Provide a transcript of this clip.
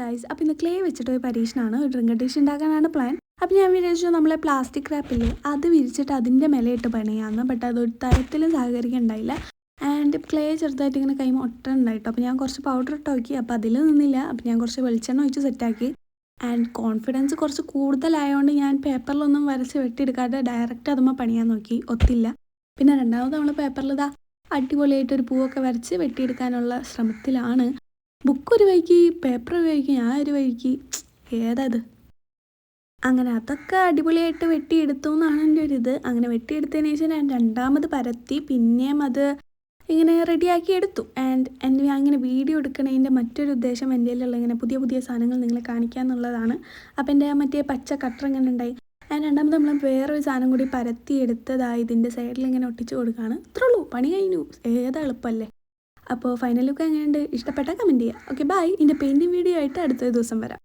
Guys, അപ്പോൾ ഇന്ന് clay വെച്ചിട്ട് ഒരു പരീക്ഷണമാണ്. ഒരു ഡ്രിങ്ക് ഡിഷ് ഉണ്ടാക്കാനാണ് പ്ലാൻ. അപ്പോൾ ഞാൻ വിചാരിച്ചു നമ്മളെ പ്ലാസ്റ്റിക് റാപ്പില്ലേ അത് വിരിച്ചിട്ട് അതിൻ്റെ മേലെയിട്ട് പണിയാമെന്ന്. ബട്ട് അതൊരു തരത്തിലും സഹകരിക്കുന്നുണ്ടായില്ല. ആൻഡ് ക്ലേ ചെറുതായിട്ട് ഇങ്ങനെ കൈ ഒട്ടുണ്ടായിട്ടോ. അപ്പോൾ ഞാൻ കുറച്ച് പൗഡർ ഇട്ട് നോക്കി. അപ്പോൾ അതിൽ നിന്നില്ല. അപ്പോൾ ഞാൻ കുറച്ച് വെളിച്ചെണ്ണ ഒഴിച്ച് സെറ്റാക്കി. ആൻഡ് കോൺഫിഡൻസ് കുറച്ച് കൂടുതലായതുകൊണ്ട് ഞാൻ പേപ്പറിലൊന്നും വരച്ച് വെട്ടിയെടുക്കാതെ ഡയറക്റ്റ് അതുമ്പോൾ പണിയാൻ നോക്കി. ഒത്തില്ല. പിന്നെ രണ്ടാമത് നമ്മൾ പേപ്പറിൽ ഇതാ അടിപൊളിയായിട്ടൊരു പൂവൊക്കെ വരച്ച് വെട്ടിയെടുക്കാനുള്ള ശ്രമത്തിലാണ്. ബുക്ക് ഒരു വഴിക്ക്, പേപ്പർ ഒരു വഴിക്ക്, ഞാൻ ഒരു വഴിക്ക്. ഏതത് അങ്ങനെ അതൊക്കെ അടിപൊളിയായിട്ട് വെട്ടിയെടുത്തു എന്നാണ് എൻ്റെ ഒരു ഇത്. അങ്ങനെ വെട്ടിയെടുത്തതിന് ശേഷം ഞാൻ രണ്ടാമത് പരത്തി പിന്നെയും അത് ഇങ്ങനെ റെഡിയാക്കി എടുത്തു. ആൻഡ് ഞാൻ ഇങ്ങനെ വീഡിയോ എടുക്കണതിൻ്റെ മറ്റൊരു ഉദ്ദേശം എൻ്റെ കയ്യിലുള്ള ഇങ്ങനെ പുതിയ പുതിയ സാധനങ്ങൾ നിങ്ങളെ കാണിക്കുക എന്നുള്ളതാണ്. അപ്പോൾ എൻ്റെ മറ്റേ പച്ച കട്ടർ ഇങ്ങനെ ഉണ്ടായി. ആൻഡ് രണ്ടാമത് നമ്മൾ വേറൊരു സാധനം കൂടി പരത്തി എടുത്തതായി ഇതിൻ്റെ സൈഡിൽ ഇങ്ങനെ ഒട്ടിച്ച് കൊടുക്കുകയാണ്. ഇത്രേ ഉള്ളൂ, പണി കഴിഞ്ഞു. ഏതാ എളുപ്പമല്ലേ. അപ്പോൾ ഫൈനൽ ലുക്ക് എങ്ങനെയുണ്ട്, ഇഷ്ടപ്പെട്ടാൽ കമൻറ്റ് ചെയ്യുക. Okay bye. ഇതിൻ്റെ പെയിൻറ്റിങ് വീഡിയോ ആയിട്ട് അടുത്ത ദിവസം വരാം.